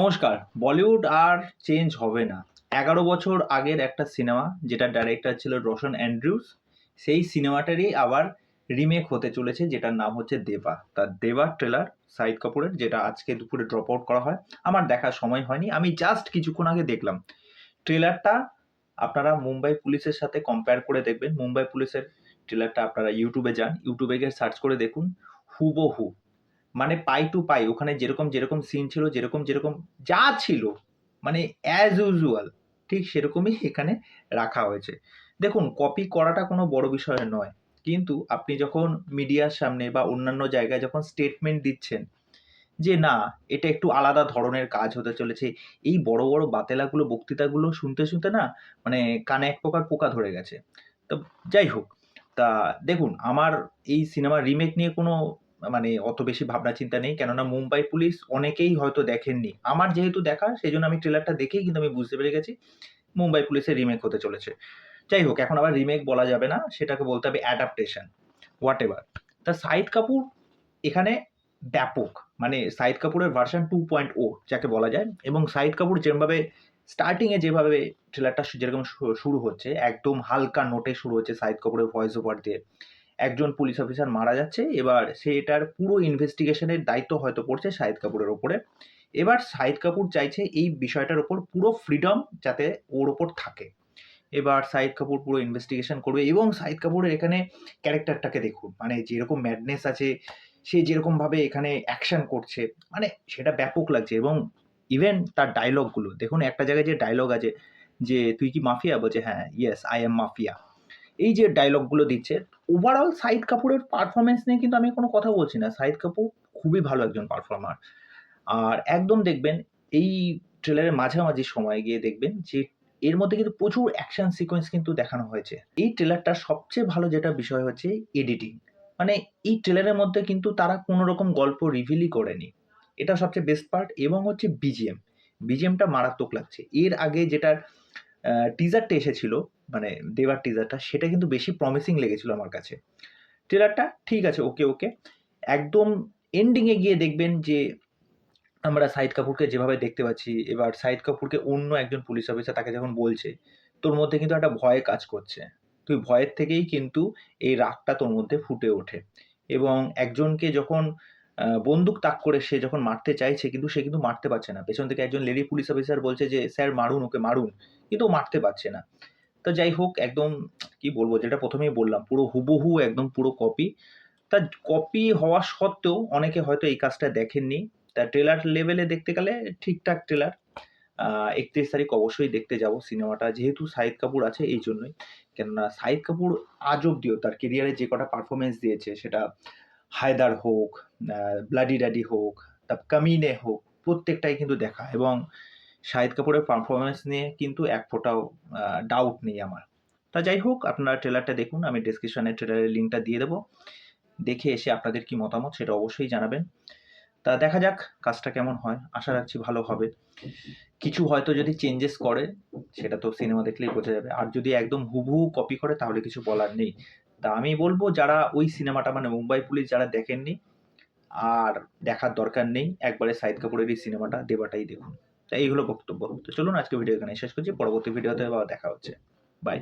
নমস্কার। বলিউড আর চেঞ্জ হবে না। ১১ বছর আগের একটা সিনেমা যেটার ডাইরেক্টর ছিল রোশন অ্যান্ড্রিউস, সেই সিনেমাটারই আবার রিমেক হতে চলেছে যেটার নাম হচ্ছে 'দেবা'। তা 'দেবা' ট্রেলার শাহিদ কাপুরের যেটা আজকে দুপুরে ড্রপ আউট করা হয়। আমার দেখার সময় হয়নি। আমি জাস্ট কিছুক্ষণ আগে দেখলাম। ট্রেলারটা আপনারা মুম্বাই পুলিশের সাথে কম্পেয়ার করে দেখবেন। মুম্বাই পুলিশের ট্রেলারটা আপনারা ইউটিউবে যান। ইউটিউবে গিয়ে সার্চ করে দেখুন। হুবহু মানে পাই টু পাই ওখানে যেরকম সিন ছিল, যেরকম যা ছিল মানে অ্যাজ ইউজুয়াল ঠিক সেরকমই এখানে রাখা হয়েছে। দেখুন কপি করাটা কোনো বড় বিষয় নয়। কিন্তু আপনি যখন মিডিয়ার সামনে বা অন্যান্য জায়গায় যখন স্টেটমেন্ট দিচ্ছেন যে না এটা একটু আলাদা ধরনের কাজ হতে চলেছে। এই বড় বাতেলাগুলো বক্তৃতাগুলো শুনতে না মানে কানে এক প্রকার পোকা ধরে গেছে। তো যাই হোক, তা দেখুন আমার এই সিনেমার রিমেক নিয়ে কোনো মানে অত বেশি ভাবনা চিন্তা নেই। কেননা মুম্বাই পুলিশ অনেকেই হয়তো দেখেননি। আমার যেহেতু দেখা সেজন্য আমি ট্রেলারটা দেখেই কিন্তু আমি বুঝতে পেরে গেছি মুম্বাই পুলিশের রিমেক হতে চলেছে। যাই হোক এখন আবার রিমেক বলা যাবে না, সেটাকে বলতে হবে অ্যাডাপ্টেশন, হোয়াটএভার। তা শাহিদ কাপুর এখানে ব্যাপক মানে শাহিদ কাপুরের ভার্সন 2.0 যাকে বলা যায় এবং শাহিদ কাপুর যেভাবে স্টার্টিংয়ে যেভাবে ট্রেলারটা যেরকম শুরু হচ্ছে একদম হালকা নোটে শুরু হচ্ছে শাহিদ কাপুরের ভয়েস ওভার দিয়ে। একজন পুলিশ অফিসার মারা যাচ্ছে, এবার সে এটার পুরো ইনভেস্টিগেশনের দায়িত্ব হয়তো পড়ছে শাহিদ কাপুরের ওপরে। এবার শাহিদ কাপুর চাইছে এই বিষয়টার ওপর পুরো ফ্রিডম যাতে ওর ওপর থাকে। এবার শাহিদ কাপুর পুরো ইনভেস্টিগেশন করবে এবং শাহিদ কাপুরের এখানে ক্যারেক্টারটাকে দেখুন মানে যেরকম ম্যাডনেস আছে, সে যেরকমভাবে এখানে অ্যাকশন করছে মানে সেটা ব্যাপক লাগছে। এবং ইভেন তার ডায়লগগুলো দেখুন, একটা জায়গায় যে ডায়লগ আছে যে তুই কি মাফিয়া, বলছে হ্যাঁ ইয়েস আই এম মাফিয়া। এই যে ডায়লগগুলো দিচ্ছে, ওভারঅল শাহিদ কাপুরের পারফরমেন্স নিয়ে কিন্তু আমি কোনো কথা বলছি না। শাহিদ কাপুর খুবই ভালো একজন পারফর্মার। আর একদম দেখবেন এই ট্রেলারের মাঝামাঝি সময়ে গিয়ে দেখবেন যে এর মধ্যে কিন্তু প্রচুর অ্যাকশন সিকোয়েন্স কিন্তু দেখানো হয়েছে। এই ট্রেলারটার সবচেয়ে ভালো যেটা বিষয় হচ্ছে এডিটিং। মানে এই ট্রেলারের মধ্যে কিন্তু তারা কোনো রকম গল্প রিভিলই করেনি। এটা সবচেয়ে বেস্ট পার্ট। এবং হচ্ছে বিজিএম। বিজিএমটা মারাত্মক লাগছে। এর আগে যেটার টিজারটা এসেছিল মানে দেওয়ার টিজারটা, সেটা কিন্তু বেশি প্রমিসিং লেগেছিল আমার কাছে। ট্রেলারটা ঠিক আছে, ওকে। একদম এন্ডিংয়ে গিয়ে দেখবেন যে আমরা শাহিদ কাপুরকে যেভাবে দেখতে পাচ্ছি, এবার শাহিদ কাপুরকে অন্য একজন পুলিশ অফিসার তাকে যখন বলছে, তোর মধ্যে কিন্তু একটা ভয় কাজ করছে। তুই ভয়ের থেকেই কিন্তু এই রাগটা তোর মধ্যে ফুটে ওঠে। এবং একজনকে যখন বন্দুক তাক করে সে যখন মারতে চাইছে কিন্তু সে কিন্তু মারতে পারছে না। পেছন থেকে একজন লেডি পুলিশ অফিসার বলছে যে, "স্যার মারুন, ওকে মারুন।" কিন্তু ও মারতে পারছে না। তো যাই হোক একদম কি বলবো, যেটা ১ম এই বললাম পুরো হুবহু একদম পুরো কপি। তা কপি হওয়া সত্ত্বেও অনেকে হয়তো এই কাজটা দেখেননি। তা ট্রেলার লেভেলে দেখতে গেলে ঠিকঠাক ট্রেলার। ৩১ তারিখ অবশ্যই দেখতে যাবো সিনেমাটা। যেহেতু শাহিদ কাপুর আছে এইজন্যই। কেননা শাহিদ কাপুর আজ অব্দিও তার কেরিয়ারে যে কটা পারফরম্যান্স দিয়েছে সেটা 'হায়দার' হোক, 'ব্লাডি ড্যাডি' হোক, 'কামিনে' হোক, প্রত্যেকটাই কিন্তু দেখা। এবং শাহিদ কাপুরের পারফরম্যান্স নিয়ে কিন্তু এক ফোঁটাও ডাউট নেই আমার। তা যাই হোক আপনারা ট্রেলারটা দেখুন। আমি ডেসক্রিপশনে ট্রেলারের লিঙ্কটা দিয়ে দেবো। দেখে এসে আপনাদের কি মতামত সেটা অবশ্যই জানাবেন। তা দেখা যাক কাজটা কেমন হয়। আশা রাখছি ভালো হবে। কিছু হয়তো যদি চেঞ্জেস করে সেটা তো সিনেমা দেখলেই বোঝা যাবে। আর যদি একদম হুবহু কপি করে তাহলে কিছু বলার নেই। তা আমি বলব যারা ওই সিনেমাটা মানে মুম্বাই পুলিশ যারা দেখেননি আর দেখার দরকার নেই। একবারে শাহিদ কাপুরের এই সিনেমাটা 'দেবাটাই' দেখুন। তা এই হলো বক্তব্য। তো চলুন আজকের ভিডিও এখানেই শেষ করছি। পরবর্তী ভিডিওতে আবার দেখা হচ্ছে। বাই।